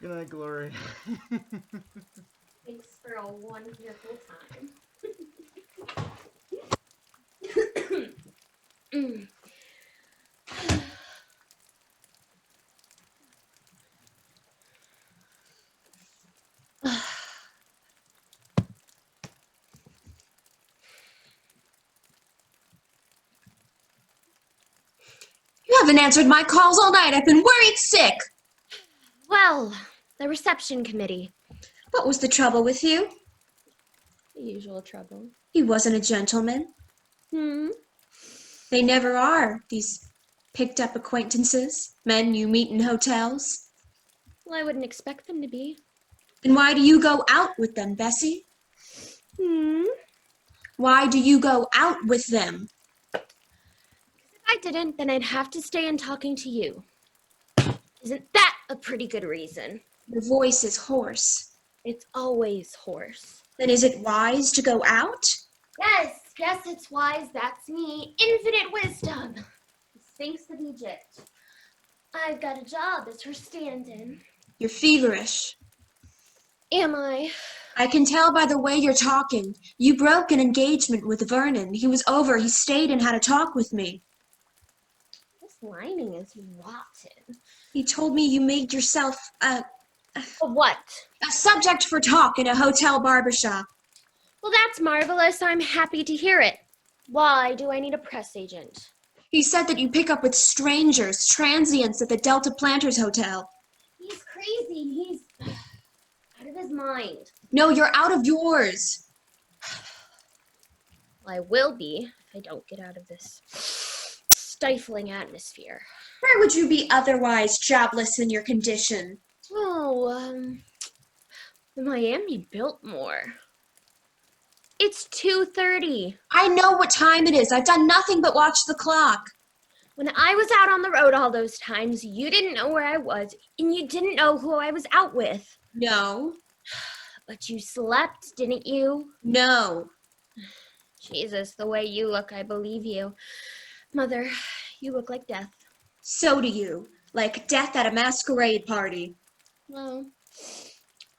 Good night, Gloria. Thanks for a wonderful time. You haven't answered my calls all night. I've been worried sick. Well, the reception committee. What was the trouble with you? The usual trouble. He wasn't a gentleman. They never are, these picked-up acquaintances, men you meet in hotels. Well, I wouldn't expect them to be. Then why do you go out with them, Bessie? Why do you go out with them? If I didn't, then I'd have to stay in talking to you. Isn't that a pretty good reason? Your voice is hoarse. It's always hoarse. Then is it wise to go out? Yes, it's wise. That's me. Infinite wisdom. The Sphinx of Egypt. I've got a job as her stand-in. You're feverish. Am I? I can tell by the way you're talking. You broke an engagement with Vernon. He was over. He stayed and had a talk with me. This lining is rotten. He told me you made yourself A what? a subject for talk in a hotel barbershop. Well, that's marvelous. I'm happy to hear it. Why do I need a press agent? He said that you pick up with strangers, transients at the Delta Planters Hotel. He's crazy. He's out of his mind. No, you're out of yours. Well, I will be if I don't get out of this stifling atmosphere. Where would you be otherwise, jobless in your condition? Oh, the Miami Biltmore. It's 2:30. I know what time it is. I've done nothing but watch the clock. When I was out on the road all those times, you didn't know where I was, and you didn't know who I was out with. No. But you slept, didn't you? No. Jesus, the way you look, I believe you. Mother, you look like death. So do you. Like death at a masquerade party. Well,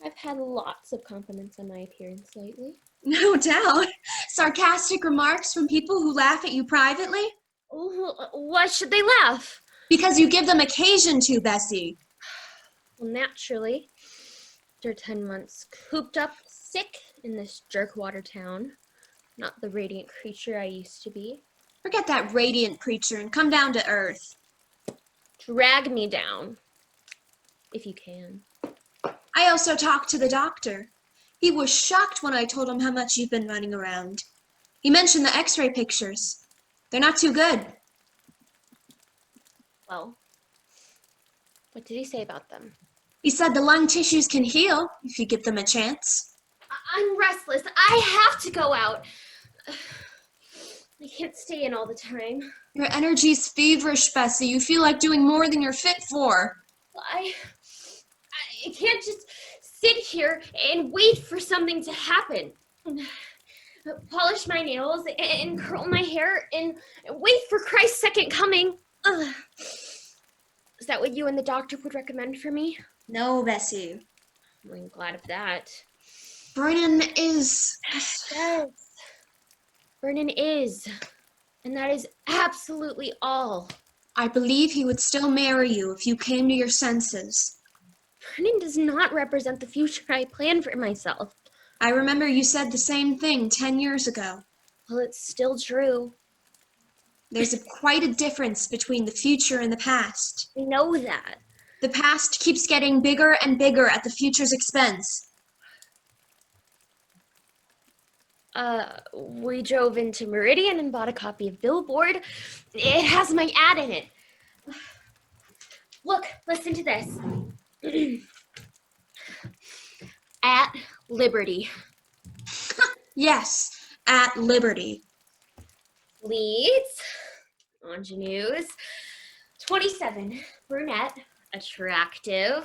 I've had lots of compliments on my appearance lately. No doubt. Sarcastic remarks from people who laugh at you privately? Why should they laugh? Because you give them occasion to, Bessie. Well, naturally. After 10 months cooped up sick in this jerkwater town. Not the radiant creature I used to be. Forget that radiant creature and come down to earth. Drag me down. If you can. I also talked to the doctor. He was shocked when I told him how much you've been running around. He mentioned the x-ray pictures. They're not too good. Well, what did he say about them? He said the lung tissues can heal if you give them a chance. I'm restless. I have to go out. I can't stay in all the time. Your energy's feverish, Bessie. You feel like doing more than you're fit for. I can't just sit here and wait for something to happen. Polish my nails and curl my hair and wait for Christ's second coming. Ugh. Is that what you and the doctor would recommend for me? No, Bessie. I'm glad of that. Vernon is... Yes. Vernon is. And that is absolutely all. I believe he would still marry you if you came to your senses. Vernon does not represent the future I plan for myself. I remember you said the same thing 10 years ago. Well, it's still true. There's quite a difference between the future and the past. I know that. The past keeps getting bigger and bigger at the future's expense. We drove into Meridian and bought a copy of Billboard. It has my ad in it. Look, listen to this. At Liberty. Yes, at Liberty. Leeds, ingenues, 27, brunette, attractive,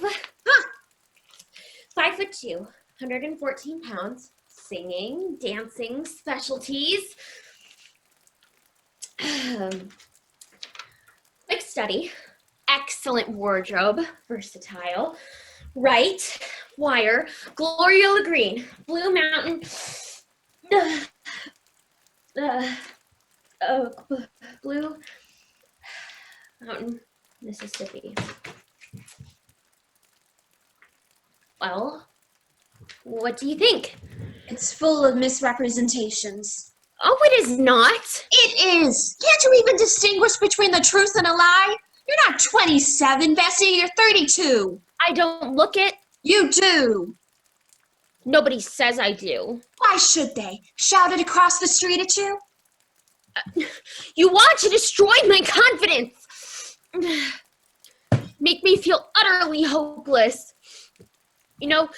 5'2", 114 pounds, singing, dancing, specialties, quick study, excellent wardrobe, versatile, Right. Wire. Gloria Green. Blue Mountain. Uh, Blue Mountain, Mississippi. Well, what do you think? It's full of misrepresentations. Oh, it is not. It is! Can't you even distinguish between the truth and a lie? You're not 27, Bessie, you're 32. I don't look it. You do. Nobody says I do. Why should they? Shout it across the street at you? You want to destroy my confidence. Make me feel utterly hopeless. You know,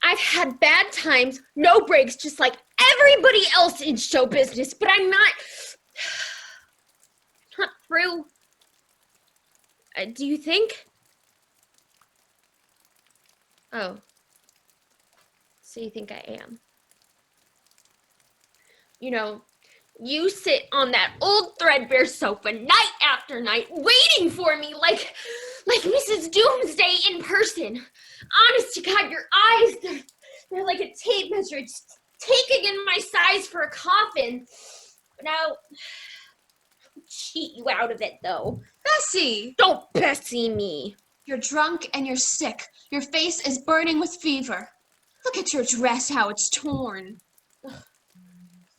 I've had bad times, no breaks, just like everybody else in show business, but I'm not through. Do you think? Oh. So you think I am? You know, you sit on that old threadbare sofa night after night, waiting for me like Mrs. Doomsday in person. Honest to God, your eyes, they're like a tape measure. It's taking in my size for a coffin. But now, I'll cheat you out of it, though. Bessie! Don't Bessie me. You're drunk and you're sick. Your face is burning with fever. Look at your dress, how it's torn.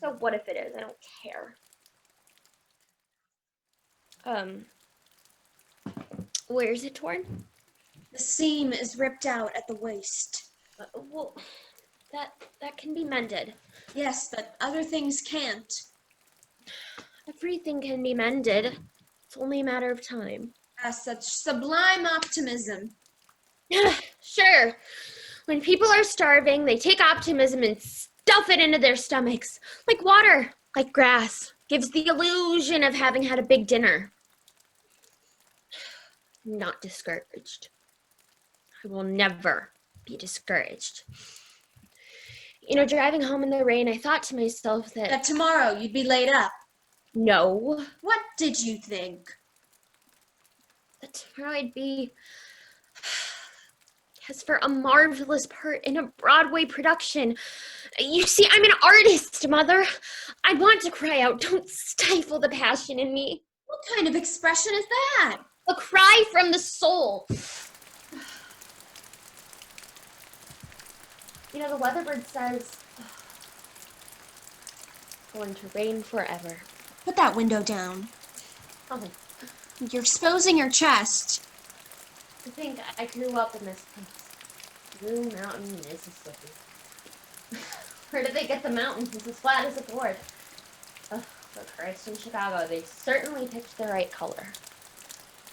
So what if it is? I don't care. Where is it torn? The seam is ripped out at the waist. Well, that can be mended. Yes, but other things can't. Everything can be mended. It's only a matter of time. Such sublime optimism. Sure. When people are starving, they take optimism and stuff it into their stomachs. Like water, like grass. Gives the illusion of having had a big dinner. I'm not discouraged. I will never be discouraged. You know, driving home in the rain, I thought to myself That tomorrow you'd be laid up. No. What did you think? That tomorrow I'd be cast for a marvelous part in a Broadway production. You see, I'm an artist, Mother. I want to cry out. Don't stifle the passion in me. What kind of expression is that? A cry from the soul. You know, the weatherbird says, it's going to rain forever. Put that window down. Oh, You're exposing your chest. I think I grew up in this place. Blue Mountain, Mississippi. Where did they get the mountains? It's as flat as a board. Oh, for Christ, in Chicago, they certainly picked the right color.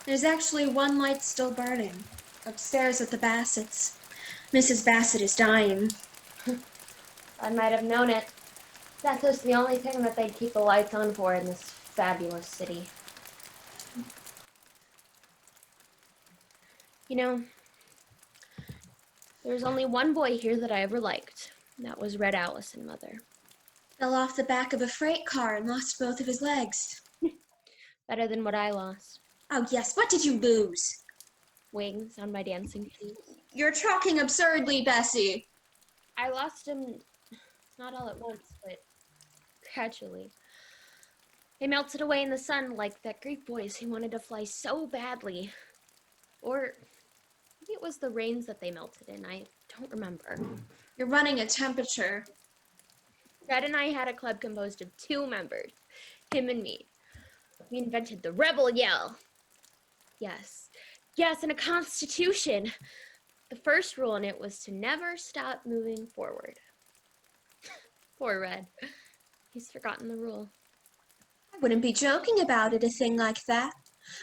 There's actually one light still burning. Upstairs at the Bassett's. Mrs. Bassett is dying. I might have known it. Death is the only thing that they'd keep the lights on for in this fabulous city. You know, there's only one boy here that I ever liked. And that was Red Allison, Mother. Fell off the back of a freight car and lost both of his legs. Better than what I lost. Oh, yes. What did you lose? Wings on my dancing feet. You're talking absurdly, Bessie. I lost him, not all at once, but gradually. They melted away in the sun like that Greek boys who wanted to fly so badly. Or maybe it was the rains that they melted in. I don't remember. You're running a temperature. Fred and I had a club composed of 2 members, him and me. We invented the rebel yell. Yes, and a constitution. The first rule in it was to never stop moving forward. Poor Red. He's forgotten the rule. I wouldn't be joking about it, a thing like that.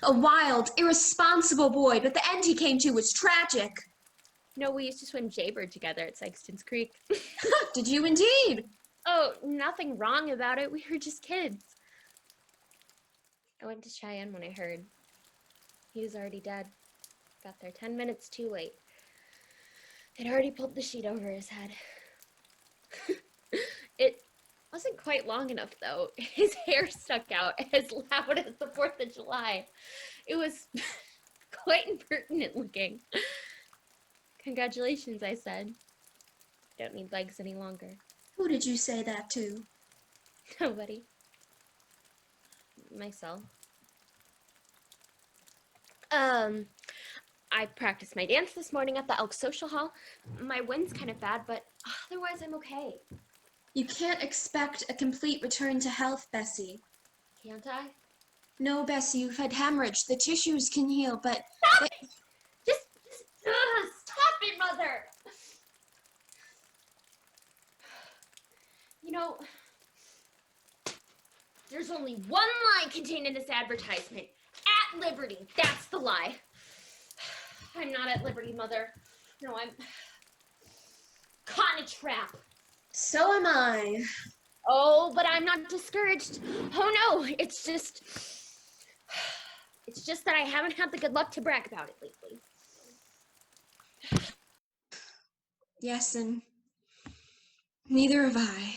A wild, irresponsible boy, but the end he came to was tragic. No, we used to swim Jaybird together at Sexton's Creek. Did you indeed? Oh, nothing wrong about it. We were just kids. I went to Cheyenne when I heard. He was already dead. Got there 10 minutes too late. They'd already pulled the sheet over his head. It wasn't quite long enough, though. His hair stuck out as loud as the 4th of July. It was quite impertinent looking. Congratulations, I said. Don't need legs any longer. Who did you say that to? Nobody. Myself. I practiced my dance this morning at the Elk Social Hall. My wind's kind of bad, but otherwise I'm okay. You can't expect a complete return to health, Bessie. Can't I? No, Bessie, you've had hemorrhage. The tissues can heal, but... Stop it! Just stop it, Mother! You know, there's only one lie contained in this advertisement. At liberty. That's the lie. I'm not at liberty, Mother. No, I'm caught in a trap. So am I. Oh, but I'm not discouraged. Oh no, it's just that I haven't had the good luck to brag about it lately. Yes, and neither have I.